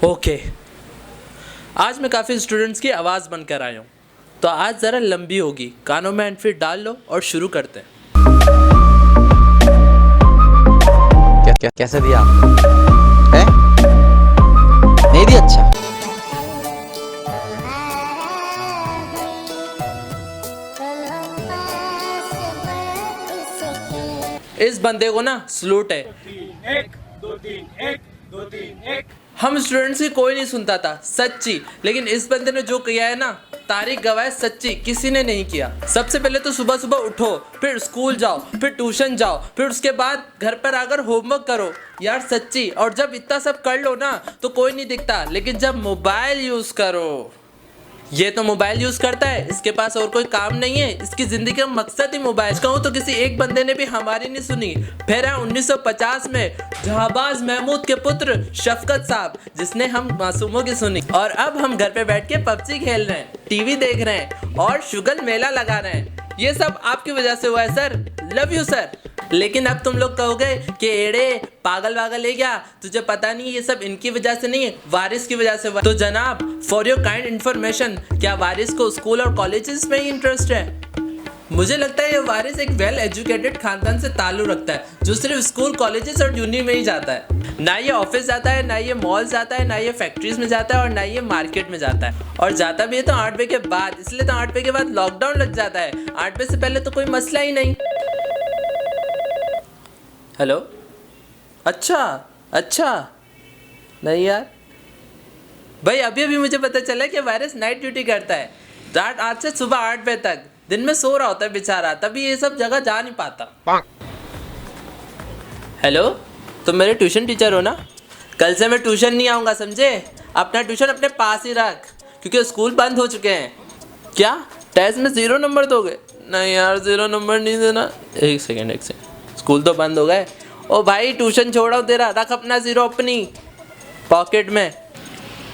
Okay, आज मैं काफ़ी स्टूडेंट्स की आवाज़ बनकर आया हूँ, तो आज ज़रा लंबी होगी। कानों में हैंडफ्री डाल लो और शुरू करते हैं। कैसे दिया है? नहीं दिया? अच्छा, इस बंदे को ना सलूट है। 1 2 3 1 2 3 1। हम स्टूडेंट्स की कोई नहीं सुनता था सच्ची, लेकिन इस बंदे ने जो किया है ना, तारीख गवाह है सच्ची, किसी ने नहीं किया। सबसे पहले तो सुबह सुबह उठो, फिर स्कूल जाओ, फिर ट्यूशन जाओ, फिर उसके बाद घर पर आकर होमवर्क करो। यार सच्ची, और जब इतना सब कर लो ना तो कोई नहीं दिखता, लेकिन जब मोबाइल यूज़ करो, ये तो मोबाइल यूज करता है, इसके पास और कोई काम नहीं है, इसकी जिंदगी का मकसद ही मोबाइल। कहूँ तो किसी एक बंदे ने भी हमारी नहीं सुनी। फिर है 1950 में जहाबाज महमूद के पुत्र शफकत साहब, जिसने हम मासूमों की सुनी। और अब हम घर पे बैठ के पबजी खेल रहे हैं, टीवी देख रहे हैं और शुगल मेला लगा रहे हैं। ये सब आपकी वजह से हुआ है सर, लव यू सर। लेकिन अब तुम लोग कहोगे कि एड़े पागल वागल है क्या, तुझे पता नहीं ये सब इनकी वजह से नहीं है, वारिस की वजह से हुआ। तो जनाब, फॉर योर काइंड इन्फॉर्मेशन, क्या वारिस को स्कूल और कॉलेजेस में ही इंटरेस्ट है? मुझे लगता है ये वारिस एक वेल एजुकेटेड खानदान से ताल्लुक रखता है, जो सिर्फ स्कूल, कॉलेजेस और यूनी में ही जाता है। ना ये ऑफिस जाता है, ना ये मॉल जाता है, ना ये फैक्ट्रीज में जाता है, और ना ये मार्केट में जाता है। और जाता भी है तो 8 बजे के बाद, इसलिए तो 8 बजे के बाद लॉकडाउन लग जाता है। 8 बजे से पहले तो कोई मसला ही नहीं। हेलो, अच्छा नहीं यार भाई, अभी मुझे पता चला कि वायरस नाइट ड्यूटी करता है। रात 8 से सुबह 8 बजे तक, दिन में सो रहा होता है बेचारा, तभी ये सब जगह जा नहीं पाता। हेलो, तुम मेरे ट्यूशन टीचर हो ना? कल से मैं ट्यूशन नहीं आऊँगा, समझे? अपना ट्यूशन अपने पास ही रख, क्योंकि स्कूल बंद हो चुके हैं। क्या टेस्ट में 0 नंबर दोगे? नहीं यार, 0 नंबर नहीं देना। एक सेकेंड, स्कूल तो बंद हो गए। ओ भाई, ट्यूशन छोड़ो तेरा, रख अपना 0 अपनी पॉकेट में।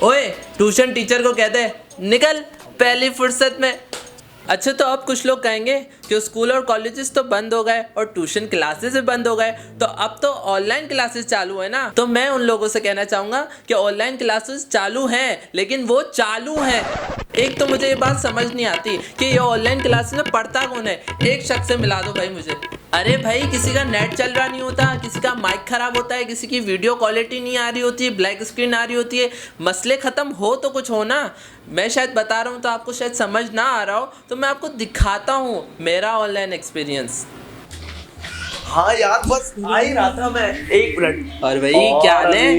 ओए, ट्यूशन टीचर को कह दे निकल पहली फुर्सत में। अच्छा, तो अब कुछ लोग कहेंगे कि स्कूल और कॉलेजेस तो बंद हो गए और ट्यूशन क्लासेस भी बंद हो गए, तो अब तो ऑनलाइन क्लासेस चालू है ना। तो मैं उन लोगों से कहना चाहूँगा कि ऑनलाइन क्लासेस चालू हैं, लेकिन वो चालू हैं। एक तो मुझे ये बात समझ नहीं आती कि ये ऑनलाइन क्लासेस में पढ़ता कौन है। एक शख्स से मिला दो भाई मुझे। अरे भाई, किसी का नेट चल रहा नहीं होता, किसी का माइक खराब होता है, किसी की वीडियो क्वालिटी नहीं आ रही होती है, ब्लैक स्क्रीन आ रही होती है। मसले ख़त्म हो तो कुछ हो ना। मैं शायद बता रहा हूँ तो आपको शायद समझ ना आ रहा हो, तो मैं आपको दिखाता हूँ मेरा ऑनलाइन एक्सपीरियंस। हाँ यार, बस आ ही रहा था मैं, 1 मिनट। और भाई क्या हाल है?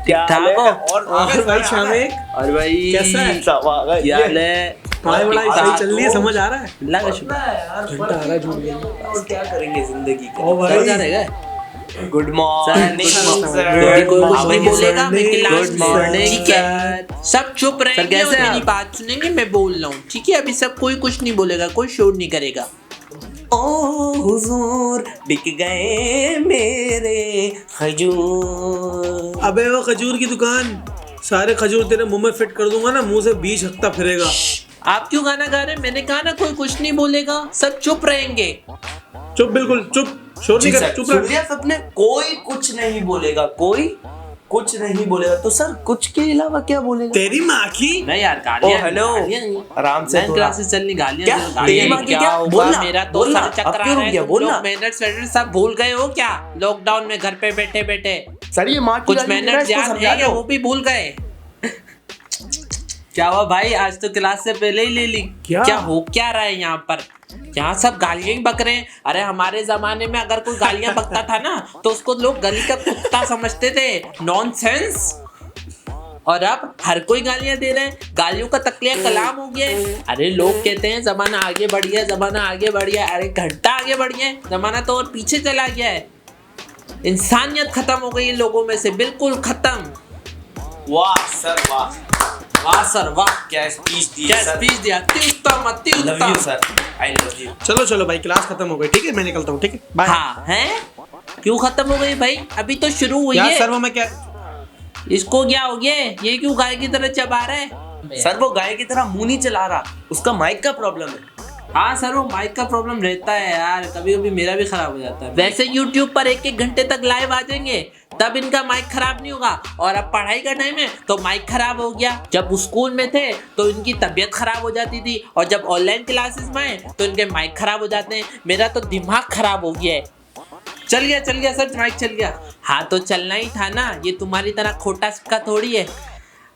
क्या हाल है? और भाई शामिक, और भाई कैसा है? क्या हाल है? पढ़ाई सही चल रही है, समझ आ रहा है? अल्लाह का शुक्र। घंटा आ रहा है, झूठ गया। और क्या करेंगे जिंदगी के? ओ भाई, क्या रहेगा? गुड मॉर्निंग कोई कुछ नहीं बोलेगा, मैं क्लास Good में, morning, ठीक है? सब चुप रहेंगे और मेरी बात सुनेंगे, मैं बोल रहा हूँ, ठीक है? अभी सब कोई कुछ नहीं बोलेगा, कोई शोर नहीं करेगा। ओ हुजूर, बिक गए मेरे खजूर। अबे वो खजूर की दुकान, सारे खजूर तेरे मुंह में फिट कर दूंगा ना, मुंह से बीज हकता फिरेगा। आप क्यों गाना गा रहे हैं? मैंने कहा ना कोई कुछ नहीं बोलेगा, सब चुप रहेंगे। चुप, बिल्कुल चुप, शोर नहीं कर, चुप रह। सुन लिया सबने? कोई कुछ नहीं बोलेगा, कोई कुछ नहीं बोलेगा। तो सर, कुछ के अलावा क्या बोलेगा? तेरी माँ की। नहीं यार, गालियां। हेलो, आराम से लाइन क्लासेस चलनी, गालियां। क्या? तेरी माँ की क्या? होगा? बोलना, मेरा तो बोलना। सर चक्कर अब आ क्यों रहा रुक है। गया? तुम लोग बोलना। मैनर्स वैनर्स सब भूल गए हो क्या? लॉकडाउन में घर पे बैठे बैठे सर, ये माँ की कुछ गाली दे रहा है, मैनर्स इसको याद समझा है क्या? दो। वो भी भूल गए। क्या हुआ भाई, आज तो क्लास से पहले ही ले ली? क्या हो क्या रहा है यहाँ पर? यहाँ सब गालियां ही बक रहे हैं। अरे हमारे जमाने में अगर कोई गालियां बकता था ना, तो उसको लोग गली का कुत्ता समझते थे। नॉनसेंस। और अब हर कोई गालियां दे रहे हैं, गालियों का तकलिया कलाम हो गया है। अरे लोग कहते हैं जमाना आगे बढ़ गया, जमाना आगे बढ़ गया। अरे घंटा आगे बढ़ गया है, जमाना तो और पीछे चला गया है। इंसानियत खत्म हो गई है लोगों में से, बिल्कुल खत्म। वाह सर, वाह वाह सर वाह, क्या स्पीच दी क्या सर। स्पीच दिया, अति उत्तम, अति लव यू उत्तम। Sir, I love you. चलो चलो भाई, क्लास खत्म हो गई, ठीक है? मैं निकलता हूँ, ठीक है? बाय। हाँ हैं? क्यों खत्म हो गई भाई? अभी तो शुरू हुई यार है। सर, वो मैं क्या, इसको क्या हो गया? ये क्यों गाय की तरह चबा रहा है? सर, वो गाय की तरह मुंह नहीं चला रहा, उसका माइक का प्रॉब्लम है। हाँ सर, वो माइक का प्रॉब्लम रहता है यार, कभी कभी मेरा भी खराब हो जाता है। वैसे YouTube पर 1-1 घंटे तक लाइव आ जाएंगे, तब इनका माइक खराब नहीं होगा। और अब पढ़ाई का टाइम है तो माइक खराब हो गया। जब स्कूल में थे तो इनकी तबीयत खराब हो जाती थी, और जब ऑनलाइन क्लासेस में आए तो इनके माइक खराब हो जाते हैं। मेरा तो दिमाग खराब हो गया है। चल गया सर, माइक चल गया। हाँ तो चलना ही था ना, ये तुम्हारी तरह खोटा सिक्का थोड़ी है।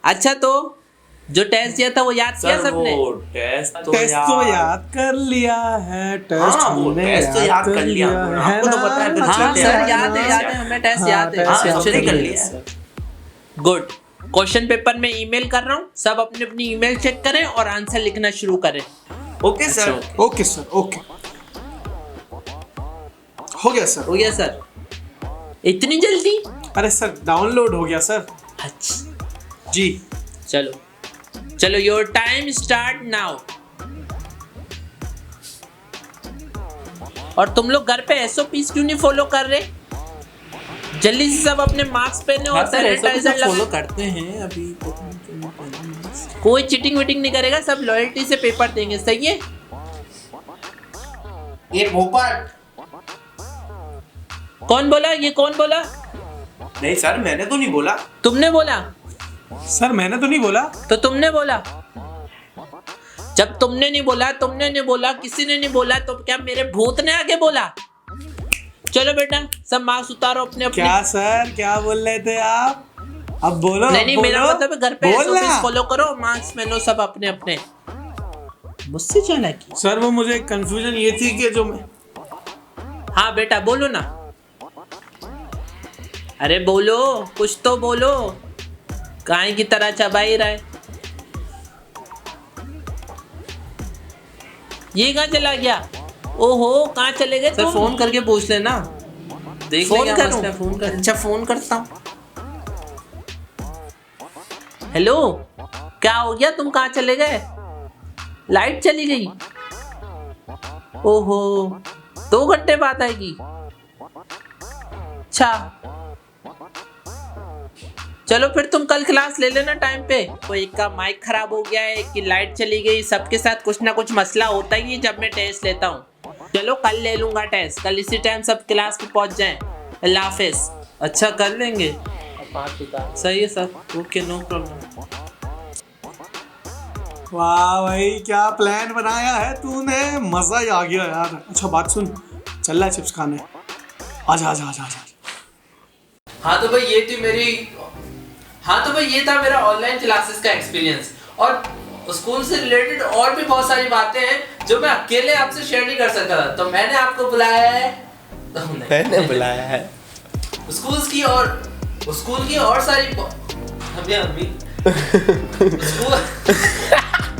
अच्छा तो जो टेस्ट दिया था वो याद किया सबने? टेस्ट तो याद कर लिया है, टेस्ट हाँ, वो हमने टेस्ट तो याद कर लिया है आपको तो ना? पता है, फिर हाँ छोटे सर, हैं। याद है, हमें टेस्ट याद है। हाँ, हाँ, टेस्ट हमने याद कर है। लिया। गुड। क्वेश्चन पेपर में ईमेल कर रहा हूँ, सब अपनी अपनी ईमेल चेक करें और आंसर लिखना शुरू करें। Okay sir. Okay sir, okay. हो गया सर। हो गया सर? इतनी जल्दी? अरे सर, डाउनलोड हो गया सर। अच्छा जी। चलो योर टाइम स्टार्ट नाउ। और तुम लोग घर पे SOPs क्यों नहीं फॉलो कर रहे? जल्दी से सब अपने मार्क्स पहने और सैनिटाइजर फॉलो लगाओ। करते हैं अभी। कोई चीटिंग वीटिंग नहीं करेगा, सब लॉयल्टी से पेपर देंगे, सही है? ये पोपट। कौन बोला? ये कौन बोला? नहीं सर, मैंने तो नहीं बोला। तुमने बोला? सर मैंने तो नहीं बोला। तो तुमने बोला? जब तुमने नहीं बोला, किसी ने नहीं बोला, तो क्या मेरे भूत ने आगे बोला? चलो बेटा, सब मार्क्स उतारो अपने अपने। क्या सर, क्या बोल रहे थे आप? अब बोलो। नहीं, मेरा मतलब है घर पे बोलना। SOPs फॉलो करो, मार्क्स में लो सब अपने अपने। मुझसे चालाकी? सर वो मुझे कंफ्यूजन ये थी कि जो मैं हाँ बेटा बोलो ना। अरे बोलो, कुछ तो बोलो, गाय की तरह चबा ही रहे। ये कहाँ चला गया? ओहो, कहाँ चले गए तुम? फोन करके पूछ लेना, देख फोन ले क्या करूं? मसला है, फोन कर। अच्छा फोन करता हूँ। हेलो, क्या हो गया? तुम कहाँ चले गए? लाइट चली गई? ओहो, 2 घंटे बाद आएगी? अच्छा चलो फिर तुम कल क्लास ले लेना टाइम पे। कोई एक का माइक खराब हो गया है, एक की लाइट चली गई, सबके साथ कुछ ना कुछ मसला होता ही है जब मैं टेस्ट लेता हूँ। चलो कल ले लूंगा टेस्ट, कल इसी टाइम सब क्लास पे पहुंच जाएं। अल्लाह हाफिज। अच्छा कर लेंगे। सही है सर, ओके नो प्रॉब्लम। वाह भाई, क्या प्लान बनाया है तूने, मजा ही आ गया यार। अच्छा बात सुन, चल रहा है चिप्स खाने, आजा आजा आजा आजा। हाँ तो भाई ये था मेरा ऑनलाइन क्लासेस का एक्सपीरियंस। और स्कूल से रिलेटेड और भी बहुत सारी बातें हैं जो मैं अकेले आपसे शेयर नहीं कर सकता था, तो मैंने आपको बुलाया है। मैंने बुलाया है स्कूल की और सारी अभी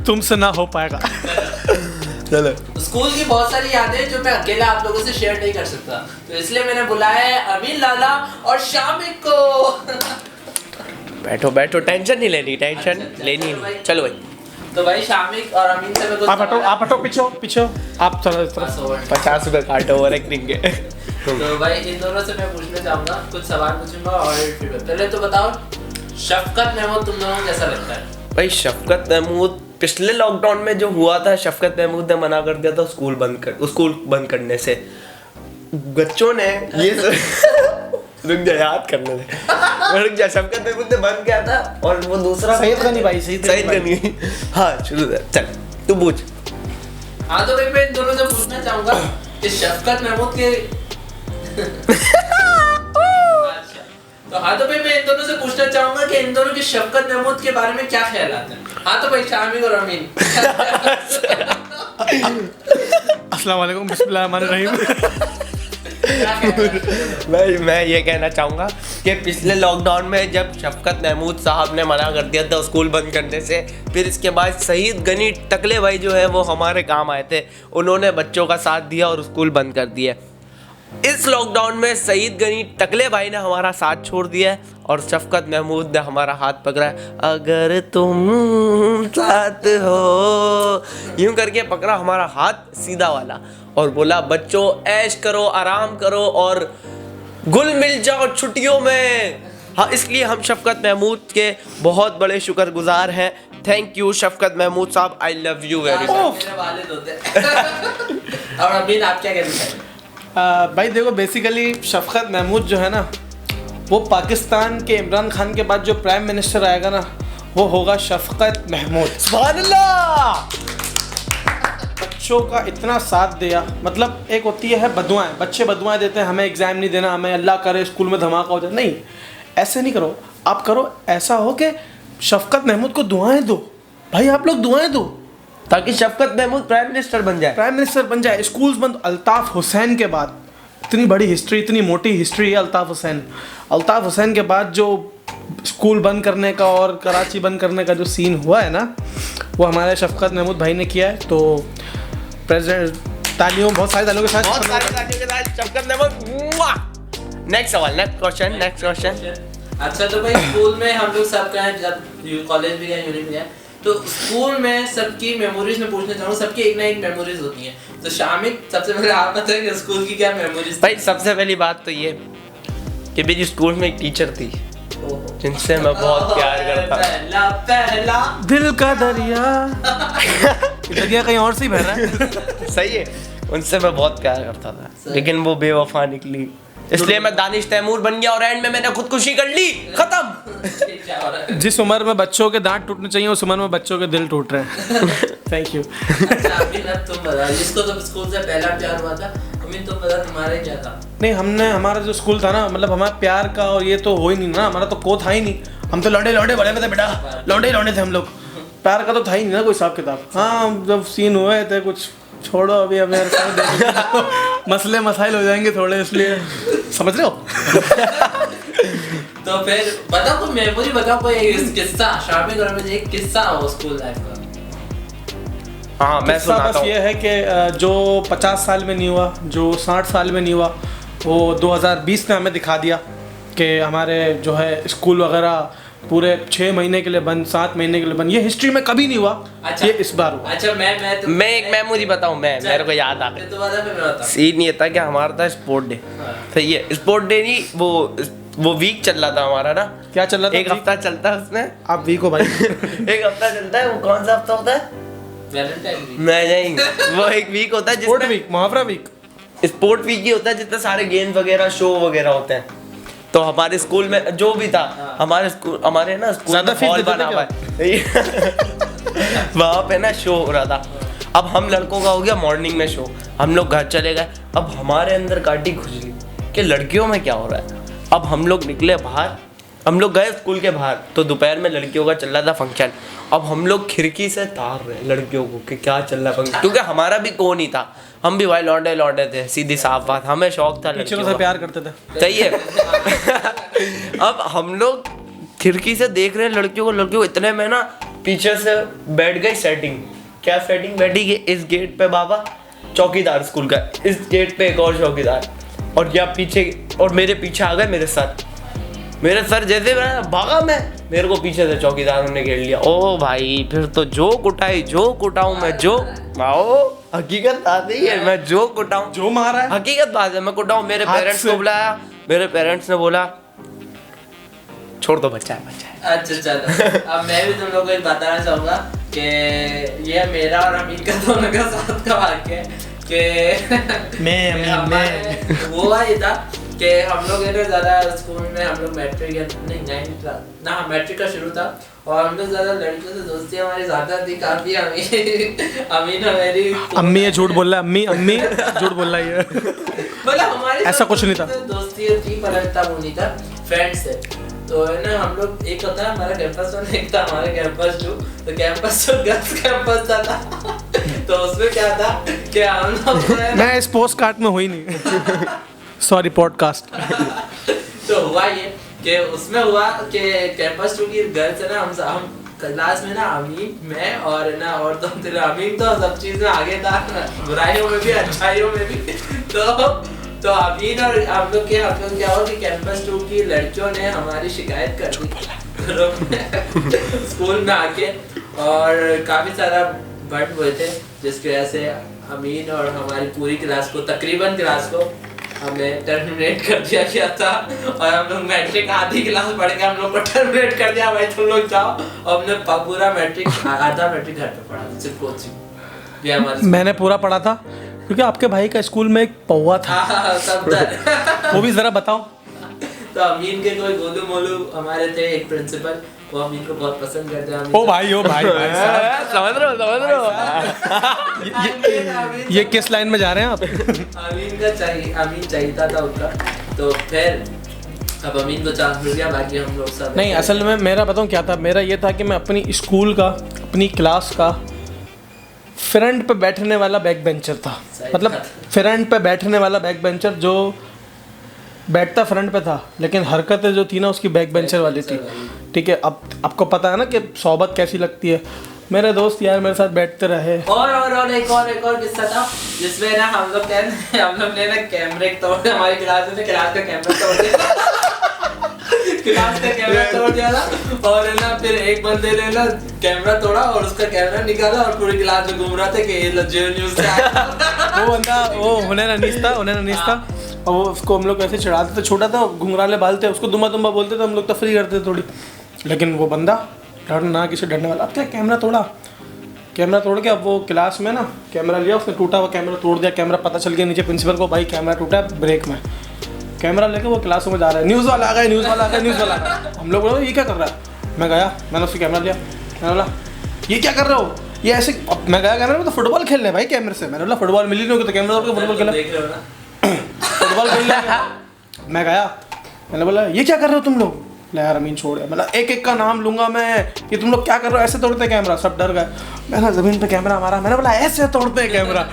तुमसे ना हो पाएगा। चलो। स्कूल की बहुत सारी यादें जो मैं अकेला आप लोगों से शेयर नहीं कर सकता, तो इसलिए मैंने बुलाया है अमीन लाला और शामिक को। बैठो बैठो, टेंशन नहीं लेनी, टेंशन लेनी नहीं। चलो भाई। तो भाई शामिक और अमीन से मैं कुछ आप हटो पीछे आप चलो इस तरफ। 50 रुपए काटो और एक देंगे। तो भाई इन दोनों से मैं पूछना चाहूंगा, कुछ सवाल पूछूंगा और पहले तो बताओ, शफकत महमूद तुम दोनों को कैसा लगता है? भाई शफकत महमूद पिछले लॉकडाउन में जो हुआ था, शफकत महमूद ने मना कर दिया था स्कूल बंद करने से। बच्चों ने ये रुक जा, याद करने दे। रुक जा, शफकत महमूद ने बंद किया था और वो दूसरा सईद गनी भाई, सईद गनी। हाँ शुरू कर, चल तू पूछ। हाँ तो भाई मैं इन दोनों से पूछना चाहूंगा कि शफकत महमूद के तो हाँ तो भाई मैं इन दोनों से पूछना चाहूंगा कि इन दोनों के शफकत महमूद के बारे में क्या ख्यालात हैं? हाँ तो भाई शामिक और अमीन। अस्सलाम वालेकुम, बिस्मिल्लाहिर्रहमानिर्रहीम। भाई मैं ये कहना चाहूँगा कि पिछले लॉकडाउन में जब शफकत महमूद साहब ने मना कर दिया था स्कूल बंद करने से, फिर इसके बाद सईद गनी टकले भाई जो है वो हमारे काम आए थे, उन्होंने बच्चों का साथ दिया और स्कूल बंद कर दिया। इस लॉकडाउन में सईद गनी टकले भाई ने हमारा साथ छोड़ दिया है और शफकत महमूद ने हमारा हाथ पकड़ा है। अगर तुम साथ हो, यूं करके पकड़ा हमारा हाथ सीधा वाला और बोला बच्चों ऐश करो, आराम करो और गुल मिल जाओ छुट्टियों में। हाँ, इसलिए हम शफकत महमूद के बहुत बड़े शुक्रगुजार हैं थैंक यू शफकत महमूद साहब, I love you very much. मेरे वालिद होते हैं। और अमीन आप क्या कहना चाहेंगे? भाई देखो, बेसिकली शफकत महमूद जो है ना, वो पाकिस्तान के इमरान खान के बाद जो प्राइम मिनिस्टर आएगा ना, वो होगा शफकत महमूद। सुभान अल्लाह। बच्चों का इतना साथ दिया, मतलब एक होती है बदुआएं, बच्चे बदुआएं देते हैं, हमें एग्जाम नहीं देना, हमें अल्लाह करे स्कूल में धमाका हो जाए। नहीं, ऐसे नहीं करो, आप करो ऐसा हो कि शफकत महमूद को दुआएं दो। भाई आप लोग दुआएं दो ताकि शफकत महमूद प्राइम मिनिस्टर बन जाए। प्राइम मिनिस्टर बन जाए, स्कूल्स बंद। अल्ताफ़ हुसैन के बाद, इतनी बड़ी हिस्ट्री, इतनी मोटी हिस्ट्री है अल्ताफ़ हुसैन के बाद जो स्कूल बंद करने का और कराची बंद करने का जो सीन हुआ है ना, वो हमारे शफकत महमूद भाई ने किया है। तो प्रेसिडेंट, तालियों, बहुत सारी तालियों के साथ शफकत महमूद। नेक्स्ट सवाल, नेक्स्ट क्वेश्चन। अच्छा, तो भाई स्कूल में हम लोग सब गए, जब कॉलेज भी गए, यूनि भी गए, तो स्कूल में सबकी मेमोरीज में पूछना चाहूँ, सबकी एक ना एक मेमोरीज होती हैं। तो शामिल, सबसे पहले आप बताएंगे स्कूल की क्या मेमोरीज? भाई सबसे पहली बात तो ये कि मेरी स्कूल में एक टीचर थी जिनसे मैं बहुत प्यार करता था। पहला दिल का दरिया कहीं और से ही बह रहा है। सही है, उनसे मैं बहुत प्यार करता था, लेकिन वो बेवफा निकली, इसलिए मैं दानिश तैमूर बन गया और एंड में मैंने खुदकुशी कर ली। खत्म। क्या हो रहा है? जिस उम्र में बच्चों के दांत टूटने चाहिए, उस उम्र में बच्चों के दिल टूट रहे हैं। Thank you. शामिल, अब तुम बता, जिसको तो स्कूल से पहला प्यार हुआ था, अमीन तुम बता तुम्हारे क्या था? नहीं, हमारा जो स्कूल था ना, मतलब हमारा प्यार का और ये तो हो ही नहीं ना, हमारा तो को था ही नहीं। हम तो लौंडे बड़े में थे बेटा, लौंडे थे हम लोग। प्यार का तो था ही नहीं ना कोई हिसाब किताब। हाँ, जब सीन हुए थे कुछ, छोड़ो अभी मसले मसाइल हो जाएंगे थोड़े, इसलिए समझ रहे हो। तो फिर बताओ कोई मेमोरी, बताओ कोई किस्सा, शामिल और में एक किस्सा हो स्कूल लाइफ का। हाँ, मैं सुनाता बस हूँ। ये है कि जो 50 साल में नहीं हुआ, जो 60 साल में नहीं हुआ, वो 2020 ने हमें दिखा दिया कि हमारे जो है स्कूल वगैरह पूरे 6 महीने के लिए बंद, 7 महीने के लिए बंद। ये हिस्ट्री में कभी नहीं हुआ। अच्छा, ये इस बार हुआ। अच्छा, मैं एक मेमोरी बताऊं, मेरे को याद आ गया। सीन ये था कि हमारा था स्पोर्ट डे। सही है, स्पोर्ट डे नहीं, वो वीक चल रहा था हमारा ना। क्या चल रहा था? एक हफ्ता चलता है उसमें। आप वीक हो भाई। एक हफ्ता चलता है, वो कौन सा हफ्ता होता है? Valentine week. नहीं, वो एक वीक होता है स्पोर्ट वीक, मुहावरा वीक। स्पोर्ट वीक ही होता है जिसमें सारे गेम वगैरह, शो वगैरह होते हैं। तो हमारे स्कूल में जो भी था, हमारे ना स्कूल में हॉल बना हुआ है। वहाँ पे ना शो हो रहा था। अब हम लड़कों का हो गया मॉर्निंग में शो, हम लोग घर चले गए। अब हमारे अंदर काटी खुजली कि लड़कियों में क्या हो रहा है। अब हम लोग निकले बाहर, हम लोग गए स्कूल के बाहर, तो दोपहर में लड़कियों का चल रहा था फंक्शन। अब हम लोग खिड़की से तार रहे लड़कियों को कि क्या चल रहा है फंक्शन, क्योंकि हमारा भी को नहीं था, हम भी भाई लौंडे थे, सीधी साफ बात, हमें शौक था लड़कियों से प्यार करते थे। सही है। अब हम लोग खिड़की से देख रहे हैं लड़कियों को, इतने में ना पीछे से बैठ गई सेटिंग। क्या सेटिंग बैठी कि इस गेट पे बाबा चौकीदार स्कूल का, इस गेट पे एक और चौकीदार, और या पीछे, और मेरे पीछे आ गए मेरे सर जैसे मैं भागा, मैं मेरे को पीछे से चौकीदारों ने घेर लिया। ओ भाई, फिर तो जो कुटाऊं मैं, जो आओ, हकीकत आती है, मैं जो कुटाऊं, जो मारा है हकीकत बात है, मैं कुटाऊं। मेरे पेरेंट्स को बुलाया, मेरे पेरेंट्स ने बोला छोड़ दो, बच्चा है। अच्छा, चलो अब मैं भी तुम लोगों को एक बताना चाहूँगा कि ये मेरा और अमीन का दोनों का साथ का वाक्य है कि मैं वो ये था कि हम लोग ज़्यादा स्कूल में, हम लोग मैट्रिक या नहीं 9th क्लास ना, मैट्रिक का शुरू था, और हम लोग ज़्यादा लड़कियों से दोस्ती हमारी ज़्यादा थी काफ़ी। अमीन और मेरी अम्मी ये झूठ बोल रहा है, अम्मी झूठ बोल रहा है। मतलब हमारी ऐसा कुछ नहीं था, दोस्ती थी पर इतना वो नहीं था फ्रेंड से। तो है ना, हम लोग एक होता है हमारा कैंपस 1, एक था हमारा कैंपस 2। तो कैंपस 2 गर्ल्स कैंपस था। तो उसमें क्या था कि हम लोग मैं इस पोस्ट कार्ड में हुई नहीं। Sorry, podcast. तो हुआ ये कि उसमें हुआ कि कैंपस 2 की गर्ल्स है ना, हम क्लास में ना, अमीन, मैं और ना, और तुम तेरा अमीन तो सब चीज में आगे था, बुराइयों में भी अच्छाइयों में भी। तो अमीन और हम लोग क्या हुआ कि कैंपस 2 की लड़कियों ने हमारी शिकायत कर दी स्कूल में आके, और काफी सारा बट हुए थे, जिसकी वजह से अमीन और हमारी पूरी क्लास को, तकरीबन क्लास को हमें टर्मिनेट कर दिया गया था और हम लोग मैट्रिक आधी क्लास पढ़ के हम लोग को टर्मिनेट कर दिया, भाई तुम लोग जाओ। और हमने पूरा मैट्रिक आधा मैट्रिक घर पे पढ़ा था, सिर्फ कोचिंग। ये हमारे मैंने पूरा पढ़ा था क्योंकि आपके भाई का स्कूल में एक पौवा था। हाँ, सब डर। वो भी जरा बताओ। तो अमीन के कोई गोलू मोलू हमारे थे एक प्रिंसिपल, वो अमीन को बहुत पसंद करते हैं। ओ भाई समझ रहे हो ये किस लाइन में जा रहे हैं आप? अमीन चाहिए था उनका, तो फिर अब अमीन को चांस मिल गया, बाकी हम लोग सब नहीं, असल में मेरा बताऊं क्या था, मेरा ये था कि मैं अपनी स्कूल का, अपनी क्लास का फ्रंट पे बैठने वाला बैक बेंचर था। मतलब फ्रंट पे बैठने वाला बैक बेंचर, जो बैठता फ्रंट पे था लेकिन हरकतें जो थी ना उसकी बैक बेंचर वाली थी। ठीक है, अब आपको पता है ना कि सोबत कैसी लगती है। मेरे दोस्त यार मेरे साथ बैठते रहे। और एक और किस्सा था जिसमें ना हम लोग ने ना कैमरे तोड़े, हमारी क्लास में क्लास का कैमरा तोड़ दिया। क्लास का कैमरा तोड़ दिया था और है ना फिर एक बंदे ने ना कैमरा तोड़ा और उसका कैमरा निकाला और पूरी क्लास में घूम रहा था कि ये जियो न्यूज़ से आया। वो बंदा वो हुनैन अनीस था और वो उसको हम लोग ऐसे चढ़ाते थे, छोटा था, घुंघराले बाल थे, उसको दुम्बा बोलते थे, हम लोग तफरी करते थे थोड़ी। लेकिन वो बंदा डरना किसी डरने वाला। अब क्या कैमरा तोड़ के अब वो क्लास में ना कैमरा लिया, उसने टूटा हुआ कैमरा तोड़ दिया। कैमरा पता चल गया नीचे प्रिंसिपल को, भाई कैमरा टूटा है ब्रेक में। कैमरा लेके वो क्लास में जा रहा है, न्यूज़ वाला आ गया। हम लोग बोला ये क्या कर रहा है? मैं गया, मैंने उससे कैमरा लिया, मैंने बोला ये क्या कर रहे हो? ये ऐसे। अब मैं गया कैमरे में तो फुटबॉल खेल रहे भाई कैमरे से। मैंने बोला फुटबॉल मिली नहीं होगी तो कैमरा तोड़ के फुटबॉल खेला। फुटबॉल खेल रहे। मैं गया, मैंने बोला ये क्या कर रहे हो तुम लोग? यार अमीन छोड़ गया। मतलब एक का नाम लूंगा मैं कि तुम लोग क्या कर रहे हो, ऐसे तोड़ते कैमरा। सब डर गए। मैंने जमीन पे कैमरा मारा, मैंने बोला ऐसे तोड़ते हैं कैमरा।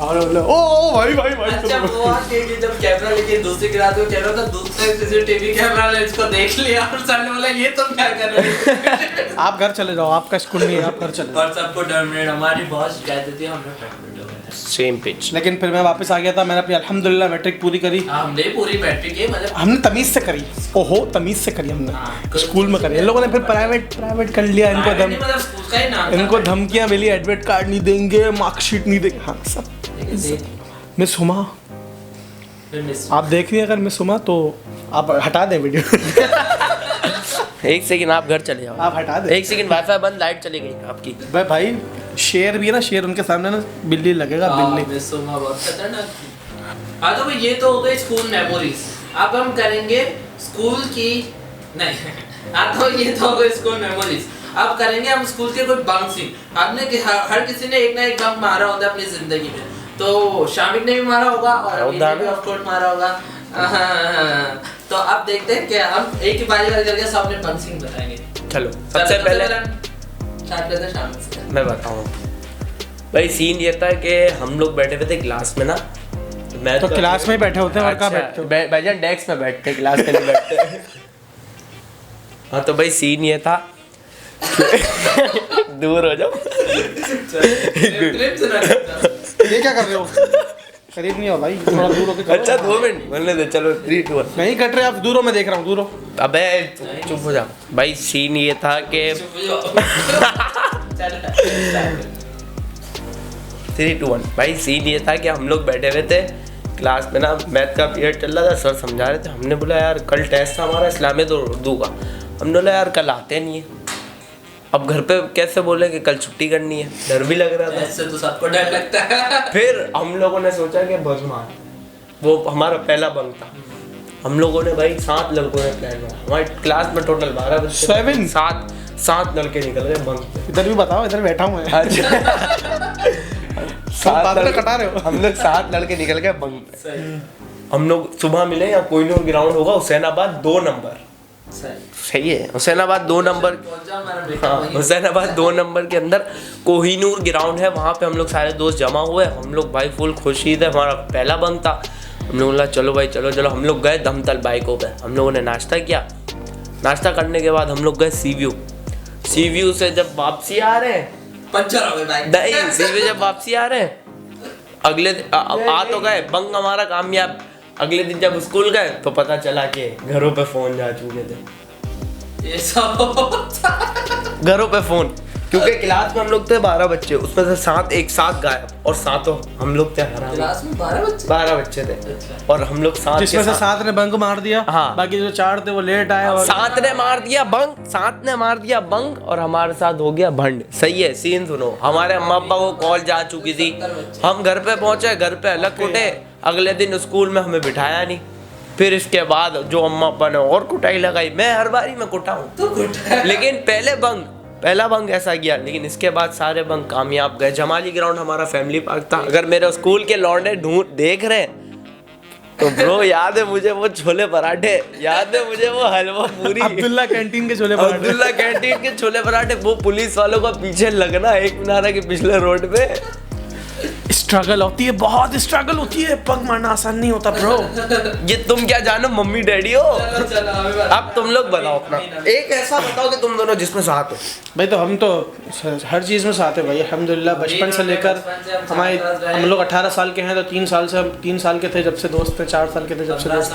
और बोले ओ भाई अच्छा वो कि जब कैमरा लेके दूसरी क्लास में कैमरा था, दूसरे सीसीटीवी कैमरा ले इसको देख लिया और सर ने बोला ये तुम क्या कर रहे हो? आप घर चले जाओ, आपका स्कूल नहीं है, आप घर चले जाओ। और सबको टर्मिनेट, हमारी बहुत शिकायतें थी, हम लोग टर्मिनेट हो गए थे। Same pitch. लेकिन फिर मैं वापस आ गया था। मैंने अपनी अल्हम्दुलिल्लाह मैट्रिक पूरी करी। हमने पूरी मैट्रिक ये मतलब हमने तमीज़ से करी। ओहो तमीज़ से करी हमने, स्कूल में करी। इन लोगों ने फिर प्राइवेट कर लिया। मतलब स्कूल का ही नाम था। इनको धमकियाँ मिली, एडमिट कार्ड नहीं देंगे, मार्कशीट नहीं देंगे। हाँ सब। मिस हुमा, आप देख रही हैं, अगर मिस हुमा तो आप हटा दें वीडियो। एक सेकंड आप घर चले जाओ, आप हटा दें। एक सेकंड वाईफाई बंद, लाइट चली गई आपकी। भाई शेर भी है ना, शेर उनके सामने ना बिल्ली लगेगा, बिल्ली। मिस हुमा बहुत खतरनाक थी। हाँ तो भाई ये तो हो गई स्कूल मेमोरीज। अब हम करेंगे स्कूल की नहीं हाँ तो ये तो हो गई स्कूल मेमोरीज। अब करेंगे हम स्कूल के कोई बंक सीन। आपने हर किसी ने एक ना एक बंक मारा होता है अपनी जिंदगी में। तो शामिक ने भी मारा होगा और अमीन ने भी ऑफ कोर्स मारा होगा। तो अब देखते हैं कि हम एक ही बारी करके सब अपने बंक सीन बताएंगे। चलो सबसे पहले स्टार्ट करते हैं शामिक से। मैं बताऊँ भाई, सीन ये था कि हम लोग बैठे हुए थे क्लास में ना। मैं तो क्लास में बैठे होते हैं और कहाँ अच्छा, बैठते हो? भाईजान डेस्क में बैठते, क्लास में नहीं बैठते। हाँ तो भाई सीन ये था दूर हो जाओ। ये क्या कर रहे हो? करीब नहीं हो भाई, थोड़ा दूर होके करो। अच्छा 2 मिनट बोलने दे, चलो 3 2 1। नहीं कट रहे आप, दूर हो, मैं देख रहा हूँ, दूर हो। अबे चुप हो जा भाई। सीन ये था कि 3 2 1 भाई, सीन ये था कि हम लोग बैठे हुए थे क्लास में ना, मैथ का पीरियड चल रहा था, सर समझा रहे थे। हमने बोला यार कल टेस्ट था हमारा इस्लामियत और उर्दू का। हमने बोला यार कल आते नहीं है, अब घर पे कैसे बोले कि कल छुट्टी करनी है, डर भी लग रहा था। ऐसे तो सबको डर लगता है। फिर हम लोगों ने सोचा कि बंक मार, वो हमारा पहला बंक था। हम लोगों ने भाई 7 लड़कों ने प्लान बनाया। हमारी क्लास में टोटल 12 बच्चे, 7 लड़के निकल गए बंक पे। इधर भी बताओ, इधर बैठा हूँ मैं। कटा रहे हो। हम लोग 7 लड़के निकल गए बंक पे। हम लोग सुबह मिले, या कोहिनूर ग्राउंड होगा हुसैनाबाद 2 नंबर। सही है, हुसैनाबाद 2 नंबर। हाँ, हुसैनाबाद 2 नंबर के अंदर कोहिनूर ग्राउंड है, वहाँ पे हम लोग सारे दोस्त जमा हुए। हम लोग भाई फुल खुशी थे, हमारा पहला बंक था। हम लोग बोला चलो भाई चलो। हम लोग गए दमतल बाइकों पे। हम लोगों ने नाश्ता किया। नाश्ता करने के बाद हम लोग गए सी व्यू से जब वापसी आ रहे हैं, पंचर हो गई बाइक। नहीं, सी व्यू जब वापसी आ रहे हैं, अगले आ तो गए, बंक हमारा कामयाब। अगले दिन जब स्कूल गए तो पता चला कि घरों पे फोन जा चुके थे। ये सब घरों पे फोन क्योंकि क्लास में हम लोग थे 12 बच्चे, उसमें से 7 एक साथ गायब और सातों हम लोग थे हरामी। क्लास में 12 बच्चे थे और हम लोग 7 जिसमें से 7 ने बंक मार दिया, हाँ। बाकी जो 4 थे वो लेट आए और 7 ने मार दिया बंक और हमारे साथ हो गया भंड। सही है, सीन सुनो। हमारे अम्मा अब्बा को कॉल जा चुकी थी, हम घर पे पहुंचे, घर पे अलग कुटे। अगले दिन स्कूल में हमें बिठाया नहीं। फिर इसके बाद जो अम्मा अब्बा ने और कुटाई लगाई, मैं हर बारी में कुटा हूँ, लेकिन पहला बंक ऐसा गया, लेकिन इसके बाद सारे बंक कामयाब गए। जमाली ग्राउंड हमारा फैमिली पार्क था। अगर मेरे स्कूल के लौंडे देख रहे हैं तो ब्रो याद है मुझे वो छोले पराठे, याद है मुझे वो हलवा पूरी, अब्दुल्ला कैंटीन के छोले पराठे, वो पुलिस वालों का पीछे लगना एक मीनारा के पिछले रोड पे। स्ट्रगल होती है, बहुत स्ट्रगल होती है, पग मारना आसान नहीं होता ब्रो। ये तुम क्या जानो, मम्मी डैडी हो। चलो अब तुम लोग बताओ अपना, एक ऐसा बताओ कि तुम दोनों जिसमें साथ हो। भाई तो हम तो हर चीज़ में साथ है भाई, अल्हम्दुलिल्लाह। बचपन से लेकर हम लोग 18 साल के हैं, तो 3 साल के थे जब से दोस्त थे, 4 साल के थे जब से दोस्त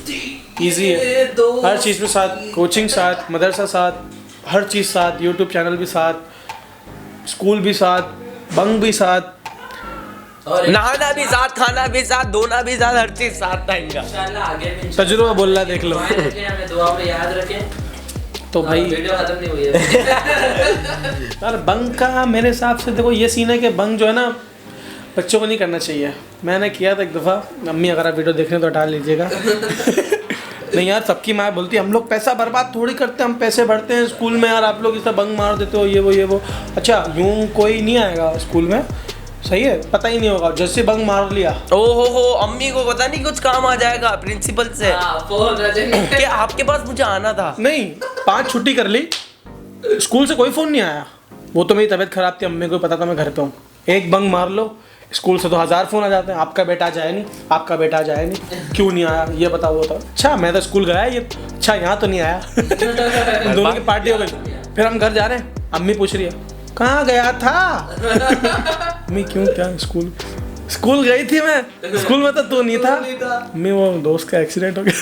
थे। ईजी है, हर चीज़ में साथ, कोचिंग साथ, मदरसा साथ, हर चीज़ साथ, यूट्यूब चैनल भी साथ, स्कूल भी साथ, बंक भी साथ, और नहाना भी साथ, खाना भी साथ, धोना भी साथ, हर चीज साथ था इनका। इंशाल्लाह आगे भी तजुर्बा बोल रहा देख लो। हमें दुआ में याद रखें। तो भाई वीडियो खत्म नहीं हुई है। यार बंक का मेरे हिसाब से देखो ये सीन है कि बंक जो है ना बच्चों को नहीं करना चाहिए। मैंने किया था एक दफ़ा, अम्मी अगर आप वीडियो देख रहे हैं तो हटा लीजिएगा। नहीं यार, सबकी माँ बोलती है हम लोग पैसा बर्बाद थोड़ी करते, हम पैसे भरते हैं स्कूल में, यार आप लोग इस तरह बंक मार देते हो, ये वो। अच्छा यूँ कोई नहीं आएगा स्कूल में, सही है, पता ही नहीं होगा, जैसे बंक मार लिया ओहो अम्मी को पता नहीं कुछ काम आ जाएगा प्रिंसिपल से कि आपके पास मुझे आना था। नहीं, 5 छुट्टी कर ली, स्कूल से कोई फ़ोन नहीं आया। वो तो मेरी तबीयत ख़राब थी, अम्मी को पता था मैं घर पे हूँ। एक बंक मार लो, स्कूल से तो 1000 फ़ोन आ जाते हैं, आपका बेटा जाए नहीं, आपका बेटा जाए नहीं, क्यों नहीं आया, ये बताओ। वो था अच्छा मैं तो स्कूल गया, ये अच्छा यहाँ तो नहीं आया। हम दोनों की पार्टी हो गई। फिर हम घर जा रहे हैं, अम्मी पूछ रही है कहाँ गया था। मैं क्यों, क्या स्कूल गई थी मैं, स्कूल में तो तू नहीं था। मैं वो दोस्त का एक्सीडेंट हो गया।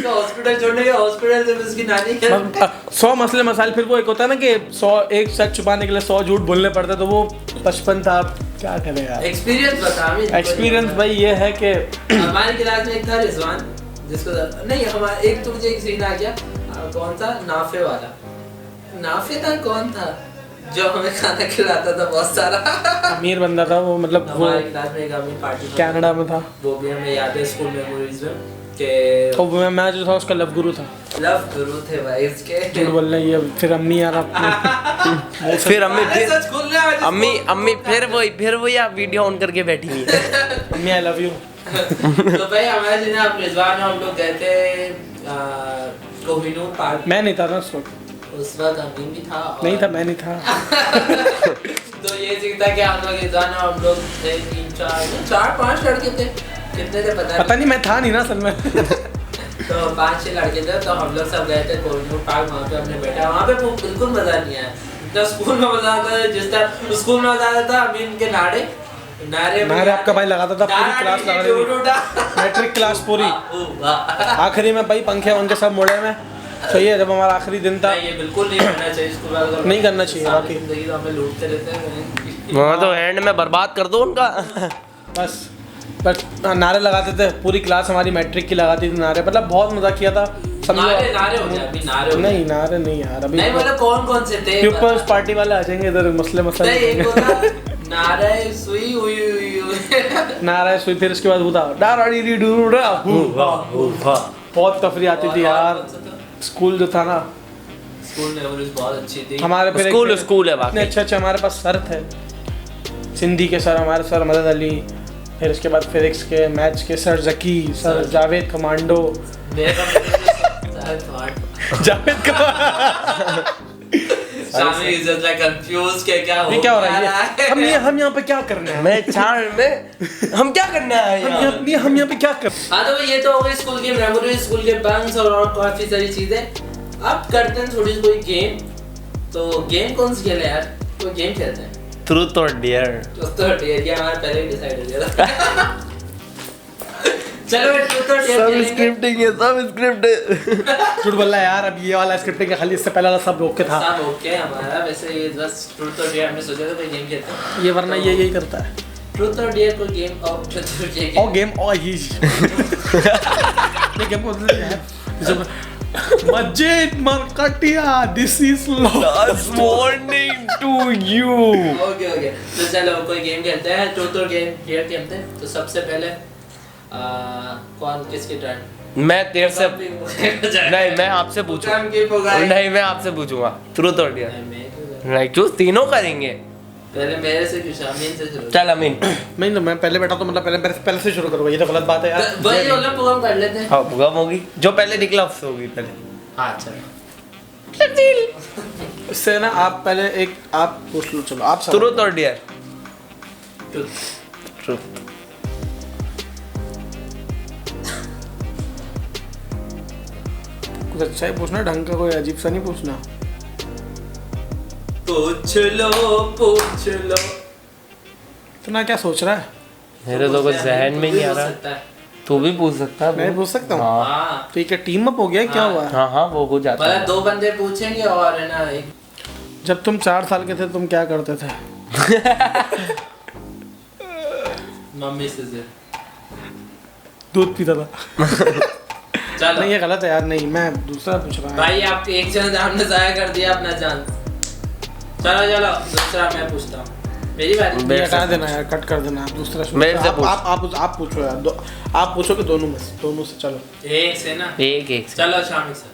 हॉस्पिटल छोड़ने के, हॉस्पिटल से उसकी नानी के 100 मसले मसाइल। फिर वो एक होता है ना कि 100 एक सच छुपाने के लिए 100 झूठ बोलने पड़ते, तो वो 55 था, क्या करें यार। एक्सपीरियंस बता। एक्सपीरियंस भाई ये है कि हमारी क्लास में एक था रिजवान, जिसको नहीं हमारा एक तो मुझे एक सीन आ गया। कौन था, नाफे वाला, नाफे था, कौन था जो हमें खाना खिलाता था बहुत सारा। अमीर बंदा था वो, मतलब वो हमारी क्लास में एक अमीर पार्टी कनाडा में था। वो भी हमें याद है स्कूल मेमोरीज में कि तो मैं जो था उसका लव गुरु था। लव गुरु थे भाई उसके। झूठ बोल रहे, ये फिर अम्मी यार आपने फिर अम्मी सच खोलने वाले अम्मी फिर वो या वीडियो ऑन करके बैठी हुई है। अम्मी आई लव यू। तो भाई हमारे दिन आप रिजवान हम लोग गए थे कोहिनूर पार्क। मैं नहीं था ना उस वक्त अमीन भी था और... नहीं था, मैं नहीं था। तो ये सीखता कि हम लोग रिजवान और हम लोग थे 4-5 लड़के थे, कितने थे पता नहीं, मैं था नहीं ना असल में। तो 5-6 लड़के थे, तो हम लोग सब गए थे कोहिनूर पार्क। वहाँ पे हमने बैठा, वहाँ पे बिल्कुल मजा नहीं आया जितना स्कूल में मजा आता है। जिस तरह स्कूल में मजा आता था, अमीन के नारे आपका भाई लगाता था, पूरी क्लास लगा रही, मैट्रिक क्लास पूरी। आखिरी में भाई पंखे वंखे सब मोड़े में। सही है, जब हमारा आखिरी दिन था। ये बिल्कुल नहीं करना चाहिए स्कूल वालों को, नहीं करना चाहिए बाकी जिंदगी तो हमें लूटते रहते हैं। वहाँ तो एंड में बर्बाद कर दो उनका। बस नारे लगाते थे, पूरी क्लास हमारी मैट्रिक की लगाती थी नारे, मतलब बहुत मजा किया था। नारे हो जाए, अभी नारे नहीं, नारे नहीं यार, अभी नहीं, मतलब कौन से थे पीपल्स पार्टी वाले आ जाएंगे इधर, मसले मसले। एक होता नारे सुई हुई नारे सुई, फिर उसके बाद होता डाराडी डूडा, बहुत तफरी आती थी यार। स्कूल जो था ना, स्कूल मेमोरीज बहुत अच्छी थी हमारे। फिर स्कूल है बाकी इतने अच्छे हमारे पास सर थे, सिंधी के सर, हमारे सर मदद अली, फिर उसके बाद फिजिक्स के, मैथ्स के सर जकी, सर जावेद कमांडो। जावेद क्या हो रहा है, हम यहाँ पे क्या करना है, मैं चार में हम क्या करना है हम यहाँ पे क्या कर। हाँ तो ये तो हो गई स्कूल की मेमोरी, स्कूल के बंक्स और काफी सारी चीजें। अब करते हैं थोड़ी कोई गेम। तो गेम कौन सी खेले यार, कोई गेम खेलते हैं। ट्रूथ और डेयर। तो डेयर ये हमारा पहले ही डिसाइड हो गया था। चलो ट्रूथ और डेयर सब खेलेंगे। स्क्रिप्टिंग है, सब स्क्रिप्ट है। झूठ बोल रहा है यार, अब ये वाला स्क्रिप्टिंग है खाली, इससे पहले वाला सब ओके था। सब ओके हमारा, वैसे ये बस ट्रूथ और डेयर हमने सोचा था कोई गेम खेलते हैं। ये वरना ये यही करता है। ट्रूथ और डेयर कोई गेम और ट्रूथ और डेयर और गेम और ही ये गेम को मस्जिद मरकटिया, this is Last warning to you. Okay तो चलो कोई गेम खेलते हैं, ट्रूथ और डेयर खेलते हैं। तो सबसे पहले कौन किसकी टर्न? मैं तेरे से नहीं, मैं आपसे पूछूंगा। नहीं, मैं आपसे पूछूंगा ट्रूथ और डेयर। नहीं, चूज तीनों करेंगे। पहले मेरे से क्यों, शामीन से शुरू। चल अमीन। नहीं तो मैं पहले बैठा तो मतलब पहले से शुरू करूंगा, ये तो गलत बात है यार। वही वाला प्रोग्राम कर लेते हैं। हाँ भुगम होगी, जो पहले निकला उससे होगी पहले। हाँ चलो। इससे ना आप पहले एक आप पूछ लो, चलो आप ट्रूथ और डेयर। ट्रूथ। ट्रूथ। कुछ अच्छा ही पूछना, ढंग का कोई अजीब सा नहीं पूछना। पूछ लो। इतना क्या सोच रहा है? मेरे तो कुछ जहन में नहीं आ रहा। सकता है। तू भी पूछ सकता है। मैं पूछ सकता हूँ? हाँ हाँ तो ये क्या टीम अप हो गया, क्या हुआ है? हाँ, वो हो जाता मतलब है। दो बंदे पूछेंगे और है ना एक। जब तुम 4 साल के थे तुम क्या करते थे? मम्मी से दूध पीता था। चलो नहीं ये गलत है यार, नहीं मैं दूसरा पूछ रहा हूँ। भाई आप एक जन हमने जाया कर दिया अपना जान। चलो दूसरा मैं पूछता हूँ, मेरी बारी। ये हटा देना यार, कट कर देना, आप दूसरा शुरू मेरे से आप, पूछ। आप पूछो यार, आप पूछोगे दोनों से चलो। एक से ना, एक से। चलो शामिक से।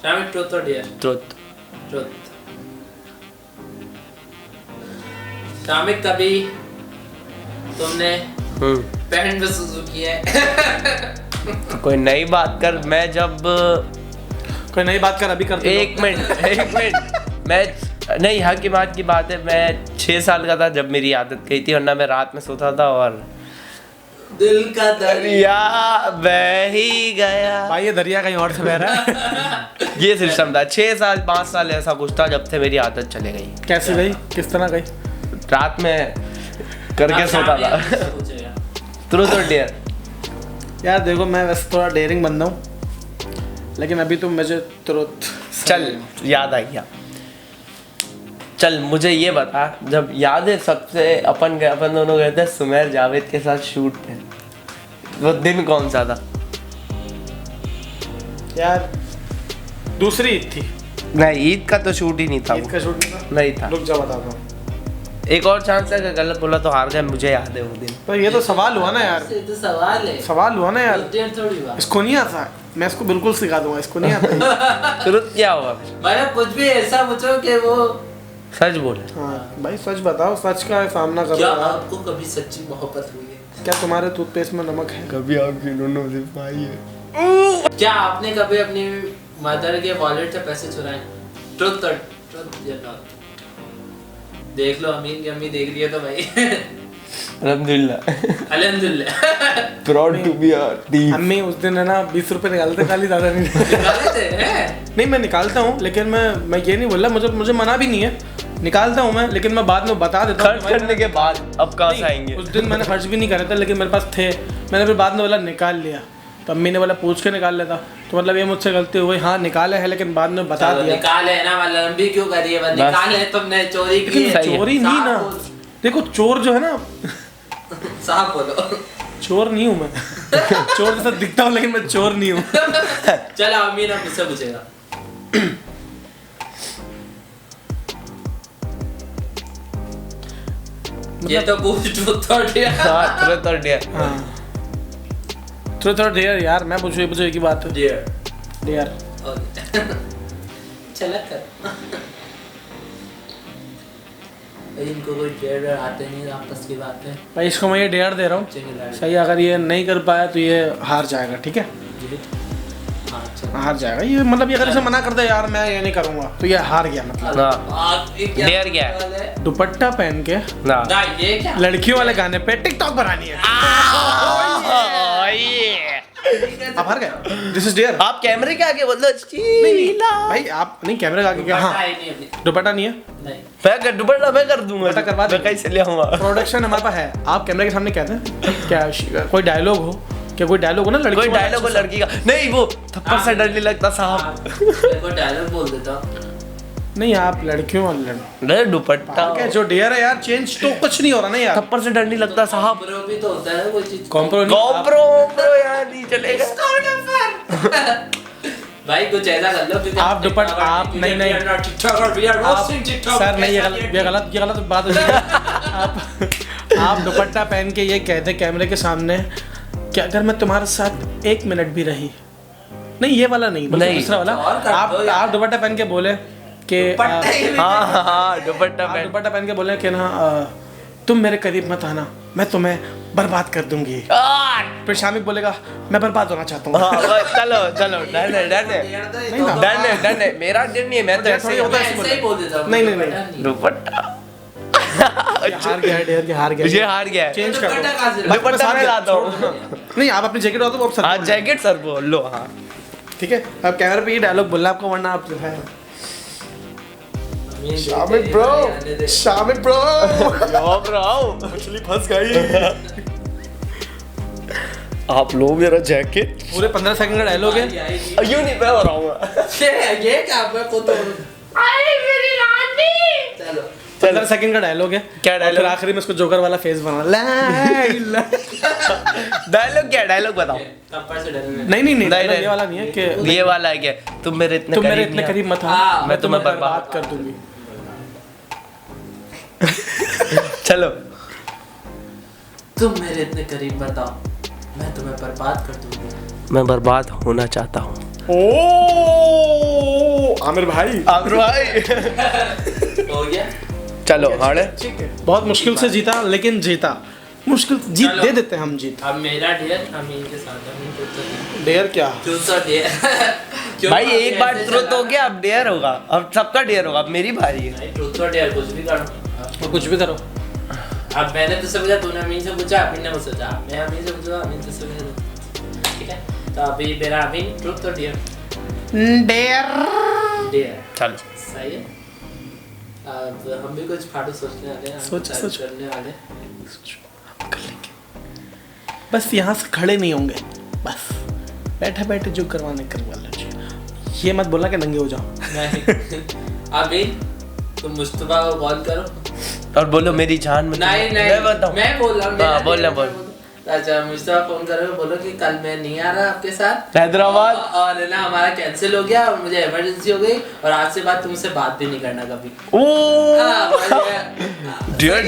शामिक ट्रूथ और डेयर। ट्रूथ। ट्रूथ। शामिक कभी तुमने पैंट में सुजुकी है? कोई नई बात कर। मैं जब कोई नई बात कर, अभी करते हैं। एक मिनट मैं नहीं, हक की बात है। मैं 6 साल का था जब मेरी आदत गई थी, वरना मैं रात में सोता था और दिल का दरिया। दरिया बह ही गया। भाई ये दरिया कहीं और से बह रहा है। ये सिस्टम था। 6 साल 5 साल ऐसा कुछ था जब से मेरी आदत चले गई। कैसे गई, किस तरह गई? रात में करके सोता था। पूछेगा। ट्रूथ और डेयर। यार देखो मैं वैसे थोड़ा डेयरिंग बंदा हूँ, लेकिन अभी तो मुझे ट्रूथ। चल याद आ गया। चल मुझे ये बता, जब याद है सबसे अपन दोनों गए थे सुमेर जावेद के साथ शूट पे, वो दिन कौन सा था? यार दूसरी ईद थी। नहीं, ईद का तो शूट ही नहीं था। ईद का शूट नहीं था? नहीं था। रुक जा बताता हूँ। एक और चांस है, अगर गलत बोला तो हार गए। मुझे याद है वो दिन। तो ये तो सवाल हुआ ना यार, ये तो सवाल है। सवाल हुआ ना यार। डेयर थोड़ी बात। इसको नहीं आता, मैं इसको बिल्कुल सिखा दूंगा, इसको नहीं आता। ट्रूथ क्या होगा? मतलब कुछ भी ऐसा पूछो कि वो। सच बोले। हाँ भाई सच बताओ, सच का सामना करो क्या यार। आपको कभी सच्ची मोहब्बत हुई है? क्या तुम्हारे टूथपेस्ट में नमक है? कभी आपकी दोनों से पाई है? क्या आपने कभी अपनी मदर के वॉलेट से पैसे चुराए? ट्रुथ या नॉट? देख लो, अमीन की अम्मी देख रही है तो भाई। अल्हम्दुलिल्लाह। अल्हम्दुलिल्लाह। Proud to be a team. अम्मी उस दिन है ना 20 रुपए निकालते, खाली ज्यादा नहीं। निकाले थे हैं? नहीं मैं निकालता हूँ, लेकिन मैं ये नहीं बोल रहा, मुझे मना भी नहीं है। निकालता हूँ मैं, लेकिन मैं बाद में बता देता हूँ। खर्च करने के बाद अब कहाँ से आएंगे? उस दिन मैंने खर्च भी नहीं करे थे, लेकिन मेरे पास थे। मैंने फिर बाद में बोला निकाल लिया, तो अम्मी ने बोला पूछ के निकाल लेता। तो मतलब ये मुझसे गलती हो गई। हाँ निकाले है, लेकिन बाद में बता चलो, दिया। निकाले है ना, मतलब लंबी क्यों करी है? बस निकाले तुमने, चोरी की लेकिन है। चोरी नहीं ना। देखो चोर जो है ना, साफ बोलो। चोर नहीं हूँ मैं। चोर जैसा दिखता हूँ, लेकिन मैं चोर नहीं हूँ। चलो अमीन अब मुझसे पूछेगा। ये तो पूछ ट्रूथ और डेयर। हाँ, ट्रूथ और डेयर। हाँ ट्रूथ और डेयर यार, मैं पूछू ये पूछो एक ही बात है। डेयर। डेयर। चला कर। इनको कोई डेयर आते नहीं, आपस की बात है। भाई इसको मैं ये डेयर दे रहा हूँ, सही। अगर ये नहीं कर पाया तो ये हार जाएगा, ठीक है? हार जाएगा ये, मतलब ये अगर इसे मना कर दे यार मैं ये नहीं करूँगा, तो ये हार गया मतलब। डेयर क्या है? दुपट्टा पहन के ना। ना ये क्या? लड़कियों वाले गाने पे टिकटॉक बनानी है। आप हार गए। This is dare. आप कैमरे के आगे बोल दो। भाई आप नहीं, कैमरे का आगे क्या? हाँ दुपट्टा नहीं है, नहीं। दुपट्टा मैं कर दूंगा। दुपट्टा करवा मैं कैसे ले आऊंगा? प्रोडक्शन हमारे पास है। आप कैमरे के सामने कहते हैं क्या, कोई डायलॉग हो क्या कोई डायलॉग हो ना लड़की कोई वाला डायलॉग हो अच्छा सा? लड़की का, नहीं वो थप्पड़ से डर नहीं लगता साहब। मेरे को डायलॉग बोल देता। नहीं आप लड़कियों वाले अरे दुपट्टा क्या जो डियर है यार, चेंज तो कुछ नहीं हो रहा ना यार। थप्पड़ से डर नहीं लगता साहब। ब्रो भी तो होता है कोई चीज। कॉम्प्रो गोप्रो यार नहीं चलेगा। भाई कुछ ऐसा कर लो क्योंकि आप दुपट्टा आप नहीं नहीं आप सर नहीं, ये गलत बात हो जाएगी। आप दुपट्टा पहन के ये कहते कैमरे के सामने कि अगर मैं तुम्हारे साथ 1 मिनट भी रही, नहीं ये वाला नहीं, बल्कि नहीं। दूसरा वाला, और कर दो यार। आप दुपट्टा पहन के बोले कि हाँ दुपट्टा आप पहन। दुपट्टा पहन के बोले कि ना तुम मेरे करीब मत आना, मैं तुम्हें बर्बाद कर दूंगी। फिर शामिक बोलेगा मैं बर्बाद होना चाहता हूँ। हाँ बस चलो चलो डन है डन है नहीं ना। डन है मेरा डन नहीं है, मैं तो ऐसे ही होता हूँ। है। ऐसे ही बोल देता हूँ। नहीं, नहीं। दुपट्टा हार गया है डेयर के, हार गया ये है। हार गया है। चेंज कर दुपट्टा दो। कहाँ से? दुपट्टा मैं लाता हूँ। नहीं आप अपनी जैकेट उतारो, आप सर हाँ जैकेट सर बोल लो। हाँ ठीक है, अब कैमरे पे ये डायलॉग बोलना आपको, वरना आप जो है शामिक ब्रो मछली फंस गई। आप लो मेरा जैकेट। पूरे 15 सेकंड का डायलॉग है। यूं नहीं मैं हो रहा हूँ। ये क्या मैं को तो चलो 15 सेकंड का डायलॉग है। क्या और dialogue? फिर आखिरी में उसको जोकर वाला फेस बना डायलॉग क्या डायलॉग बताओ। थप्पड़ से डरने। नहीं नहीं। ये वाला नहीं है कि ये वाला है क्या, तुम मेरे तुम मेरे इतने नहीं करीब मत हाँ, आओ, मैं मैं तुम्हें तुम्हें बर्बाद बर्बाद कर दूंगी। आओ। चलो तुम मेरे इतने करीब बताओ, मैं तुम्हें बर्बाद कर दूंगी। मैं बर्बाद होना चाहता हूँ। ओ आमिर भाई, आमिर भाई हो गया। चलो हाड़े। बहुत मुश्किल से जीता, लेकिन जीता। मुश्किल जीत चलो। दे देते हैं हम जीत। अब मेरा डेयर अमीन के साथ अमीन को डेयर क्या? दूसरा डेयर क्यों भाई अभी एक बार ऐसे ट्रुथ चला? हो गया, अब डेयर होगा, अब सबका डेयर होगा, अब मेरी बारी है। भाई ट्रुथ और डेयर कुछ भी करो। तो कुछ भी करो। अब मैंने तुझसे पूछा, तूने अमीन से पूछा, अमीन ने मुझसे पूछा, मैं अमीन से पूछा, अमीन तुझसे पूछा। ठीक है, तो अभी मेरा अमीन ट्रुथ और डेयर। डेयर चलो सही है। अब हम भी कुछ फाड़ू सोचने वाले हैं, सोच- हम सोच। करने वाले। बस यहाँ से खड़े नहीं होंगे, बस बैठे बैठे जो करवाने करवा लो। ये मत बोलना कि नंगे हो जाओ। नहीं अमीन तुम मुस्तफा को कॉल करो। और बोलो मेरी जान में नहीं मैं बताऊं। मैं बोल रहा हूँ। हाँ, बोलना बोल। अच्छा मुस्तफा फोन करो, बोलो कि कल मैं नहीं आ रहा आपके साथ हैदराबाद। और ना हमारा कैंसिल हो गया और मुझे इमरजेंसी हो गई और आज से बाद तुमसे बात भी नहीं करना कभी। ओ हाँ, बढ़िया। Dear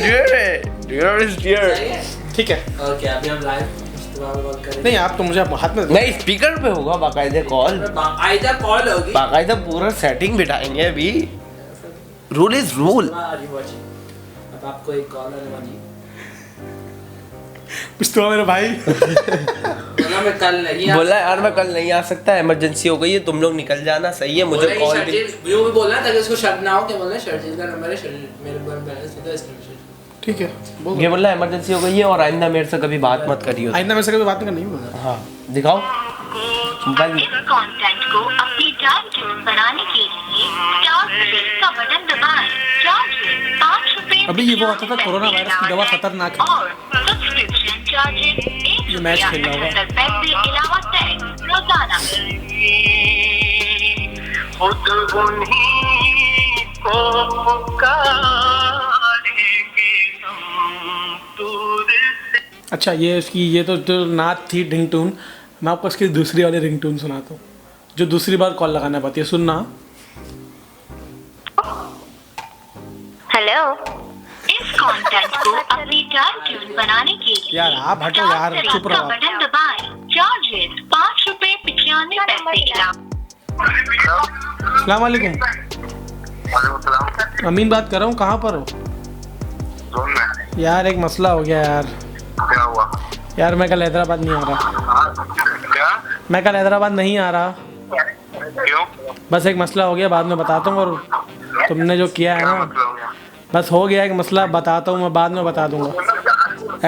dear is dear. सही है। ठीक है, ओके अभी हम लाइव मुस्तफा को कॉल करेंगे। नहीं आप तो मुझे हाथ में नहीं स्पीकर पे होगा बाकायदे कॉल, आइदा कॉल होगी। बाकायदा पूरा सेटिंग बिठाएंगे अभी। Rule is rule. अब आपको एक कॉल आने वाली है। तो मेरे भाई बोला मैं कल नहीं आ बोला यार मैं कल नहीं आ सकता, इमरजेंसी हो गई है, तुम लोग निकल जाना। सही है, मुझे बोला कि कॉल भी शर्जील वो भी बोलना ताकि उसको शक ना हो कि बोलना शर्जील का नंबर है, शर्जील मेरे पास बैलेंस नहीं था इसलिए मैसेज। ठीक है, बोल। ये बोला इमरजेंसी हो गई है और आइंदा मेरे से कभी बात मत करियो। आइंदा मेरे से कभी बात नहीं करनी है। हाँ दिखाओ मोबाइल। इस कंटेंट को अपनी टाइम ट्यून बनाने के लिए स्टार प्लस का बटन दबाएं। चार्जेस 5 रुपए। अभी ये वो आता था, कोरोना वायरस की दवा खतरनाक है। और सब्सक्रिप्शन चार्जेस ये मैच खेल रहा होगा। पैसे अलावा टैक्स रोजाना। खुद उन्हीं को पुकारेंगे हम दूर से। अच्छा ये इसकी ये तो जो नात थी रिंगटोन, मैं आपको इसकी दूसरी वाली रिंगटोन सुनाता हूँ जो दूसरी बार कॉल लगाना पाती है। सुनना। हेलो। इस कंटेंट को अपनी टाइम ट्यून बनाने के लिए यार आप हटो यार, चुप रहो आप। बटन दबाएं। चार्जेस 5 रुपए 95 पैसे अलावा। अस्सलाम वालेकुम, अमीन बात कर रहा हूँ, कहाँ पर हो? यार एक मसला हो गया यार। क्या हुआ? यार मैं कल हैदराबाद नहीं आ रहा। क्या? मैं कल हैदराबाद नहीं आ रहा, क्यों? बस एक मसला हो गया, बाद में बताता हूँ। और तुमने जो किया है क्या ना, मतलब हो गया? बस हो गया एक मसला, बताता हूँ मैं, बाद में बता दूंगा।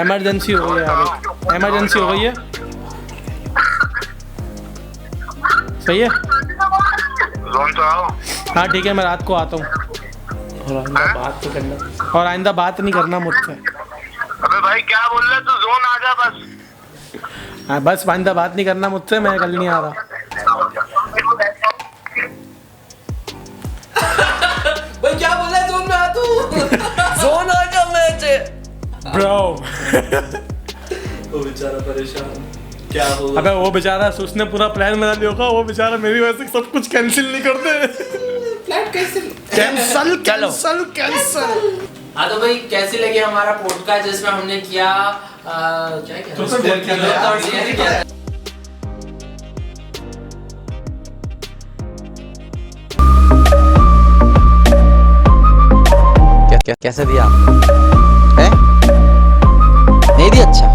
इमरजेंसी हो गई यार, इमरजेंसी हो गई है। सही है, जोन तो आओ। हाँ ठीक है, मैं रात को आता हूँ। बात तो करना। और आइंदा बात नहीं करना मुझसे। अबे भाई क्या बोल रहा है तू? जोन आ जा बस। हाँ बस पाइंदा बात नहीं करना मुझसे, मैं कल नहीं आ रहा। भाई क्या बोला है, जोन में आ तू। जोन आ जा मैच है ब्रो। वो बेचारा परेशान, क्या होगा। अबे वो बेचारा उसने पूरा प्लान बना लिया होगा, वो बेचारा मेरी वजह से सब कुछ कैंसिल नहीं करते। फ्लैट कैंसिल कैंसल चलो। Cancel cancel. हाँ तो भाई कैसी लगी हमारा पॉडकास्ट जिसमें हमने किया क्या किया कैसे दिया?